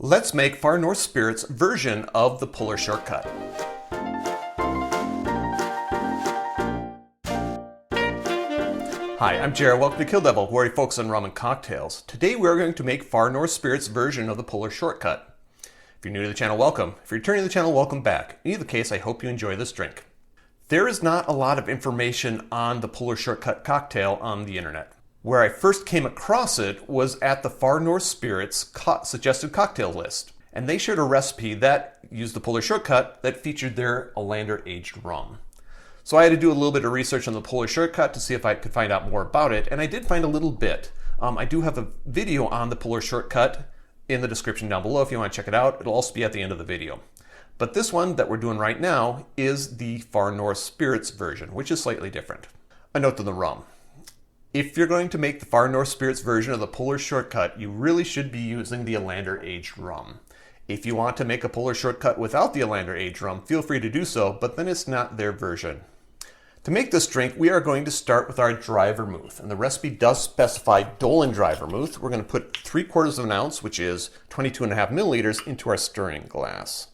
Let's make Far North Spirits' version of the puller shortcut. Hi, I'm Jared. Welcome to Kill-Divill, where we focus on rum and cocktails. Today we are going to make Far North Spirits' version of the puller shortcut. If you're new to the channel, welcome. If you're returning to the channel, welcome back. In either case, I hope you enjoy this drink. There is not a lot of information on the puller shortcut cocktail on the internet. Where I first came across it was at the Far North Spirits suggested cocktail list. And they shared a recipe that used the puller shortcut that featured their Olander aged rum. So I had to do a little bit of research on the puller shortcut to see if I could find out more about it, and I did find a little bit. I do have a video on the puller shortcut in the description down below if you want to check it out. It'll also be at the end of the video. But this one that we're doing right now is the Far North Spirits version, which is slightly different. A note on the rum. If you're going to make the Far North Spirits version of the puller shortcut, you really should be using the Olander aged rum. If you want to make a puller shortcut without the Olander aged rum, feel free to do so, but then it's not their version. To make this drink, we are going to start with our dry vermouth, and the recipe does specify Dolan dry vermouth. We're going to put 3/4 of an ounce, which is 22.5 milliliters, into our stirring glass.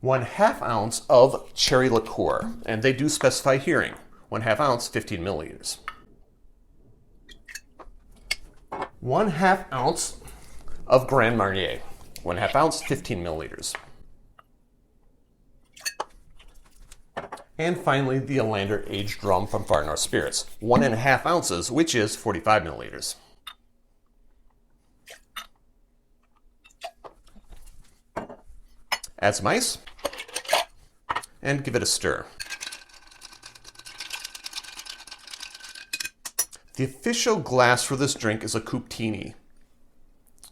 1/2 ounce of cherry liqueur, and they do specify here, 1/2 ounce, 15 milliliters. 1/2 ounce of Grand Marnier, 1/2 ounce, 15 milliliters. And finally, the Olander aged rum from Far North Spirits, 1.5 ounces, which is 45 milliliters. Add some ice, and give it a stir. The official glass for this drink is a Coupe-Tini.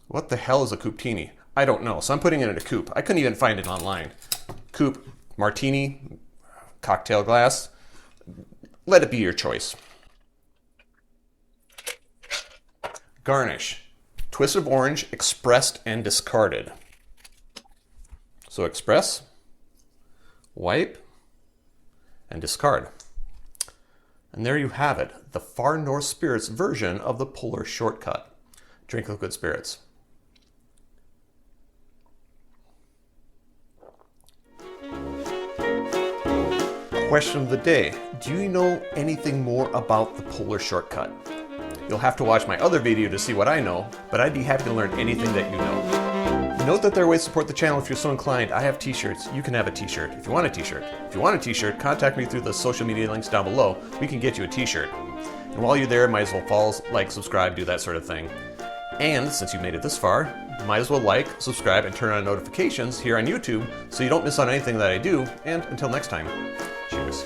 What the hell is a Coupe-Tini? I don't know, so I'm putting it in a coupe. I couldn't even find it online. Coupe, martini, cocktail glass. Let it be your choice. Garnish. Twist of orange expressed and discarded. So express, wipe, and discard. And there you have it, the Far North Spirits version of the puller shortcut. Drink with good spirits. Question of the day. Do you know anything more about the puller shortcut? You'll have to watch my other video to see what I know, but I'd be happy to learn anything that you know. Note that there are ways to support the channel if you're so inclined. I have t-shirts. You can have a t-shirt if you want a t-shirt. If you want a t-shirt, contact me through the social media links down below. We can get you a t-shirt. And while you're there, might as well follow, like, subscribe, do that sort of thing. And since you made it this far, might as well like, subscribe, and turn on notifications here on YouTube so you don't miss out on anything that I do. And until next time, cheers.